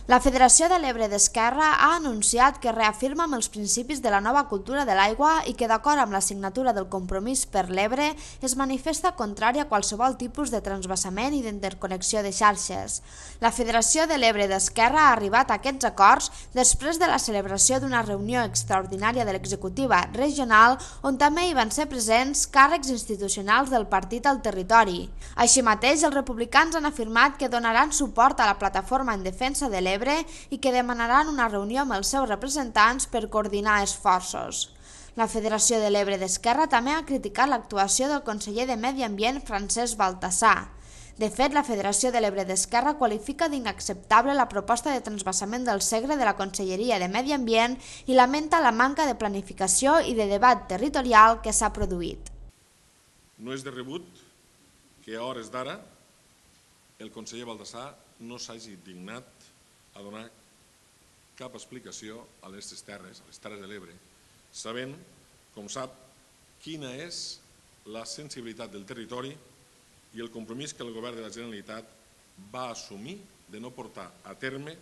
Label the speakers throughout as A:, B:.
A: La Federació de l'Ebre d'Esquerra ha anunciat que reafirma amb els principis de la nova cultura de l'aigua i que, d'acord amb la signatura del Compromís per l'Ebre, es manifesta contrària a qualsevol tipus de transvasament i d'interconnexió de xarxes. La Federació de l'Ebre d'Esquerra ha arribat a aquests acords després de la celebració d'una reunió extraordinària de l'executiva regional on també hi van ser presents càrrecs institucionals del partit al territori. Així mateix, els republicans han afirmat que donaran suport a la plataforma en defensa de l'Ebre i que demanaran una reunió amb els seus representants per coordinar esforços. La Federació de l'Ebre d'Esquerra també ha criticat l'actuació del conseller de Medi Ambient Francesc Baltasar. De fet, la Federació de l'Ebre d'Esquerra qualifica d'inacceptable la proposta de transvasament del Segre de la Conselleria de Medi Ambient i lamenta la manca de planificació i de debat territorial que s'ha produït.
B: No és de rebut que a hores d'ara el conseller Baltasar no s'hagi dignat a donar cap explicació a les Terres de l'Ebre, sabent, com sap, quina és la sensibilitat del territori i el compromís que el Govern de la Generalitat va assumir de no portar a terme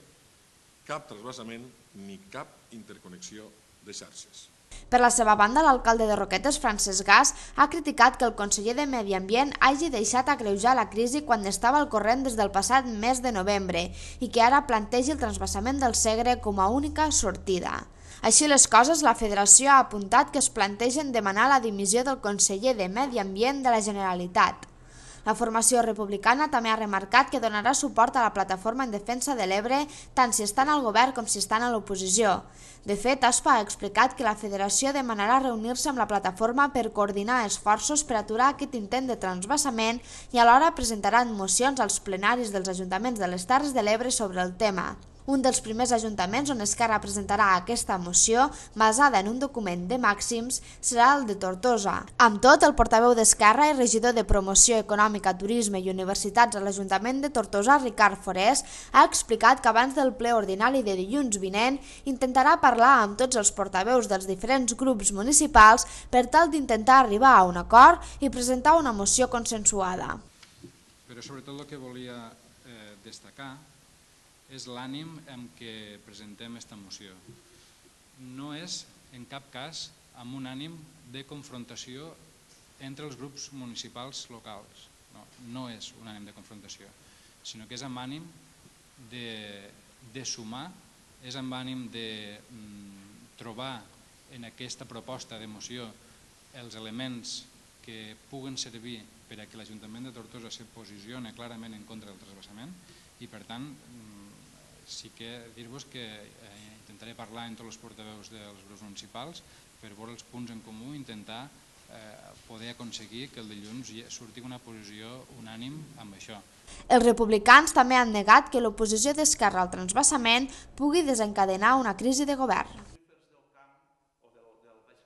B: cap transvasament ni cap interconnexió de xarxes.
A: Per la seva banda, l'alcalde de Roquetes, Francesc Gas, ha criticat que el conseller de Medi Ambient hagi deixat agreujar la crisi quan estava al corrent des del passat mes de novembre i que ara plantegi el transvasament del Segre com a única sortida. Així les coses, la Federació ha apuntat que es plantegen demanar la dimissió del conseller de Medi Ambient de la Generalitat. La formació republicana també ha remarcat que donarà suport a la plataforma en defensa de l'Ebre tant si estan al govern com si estan a l'oposició. De fet, ASPA ha explicat que la federació demanarà reunir-se amb la plataforma per coordinar esforços per aturar aquest intent de transvasament i alhora presentaran mocions als plenaris dels ajuntaments de les Terres de l'Ebre sobre el tema. Un dels primers ajuntaments on Esquerra presentarà aquesta moció, basada en un document de màxims, serà el de Tortosa. Amb tot, el portaveu d'Esquerra i regidor de Promoció Econòmica, Turisme i Universitats a l'Ajuntament de Tortosa, Ricard Forés, ha explicat que abans del ple ordinari de dilluns vinent intentarà parlar amb tots els portaveus dels diferents grups municipals per tal d'intentar arribar a un acord i presentar una moció consensuada.
C: Però sobretot el que volia destacar és l'ànim amb què presentem aquesta moció. No és, en cap cas, amb un ànim de confrontació entre els grups municipals locals. No és un ànim de confrontació, sinó que és amb ànim de sumar, és amb ànim de trobar en aquesta proposta de moció els elements que puguen servir per a que l'Ajuntament de Tortosa se posicioni clarament en contra del transvasament i, per tant, sí que dir-vos que intentaré parlar amb tots els portaveus dels grups municipals per veure els punts en comú i intentar poder aconseguir que el dilluns surti una posició unànim amb això.
A: Els republicans també han negat que l'oposició d'Esquerra al transvasament pugui desencadenar una crisi de govern.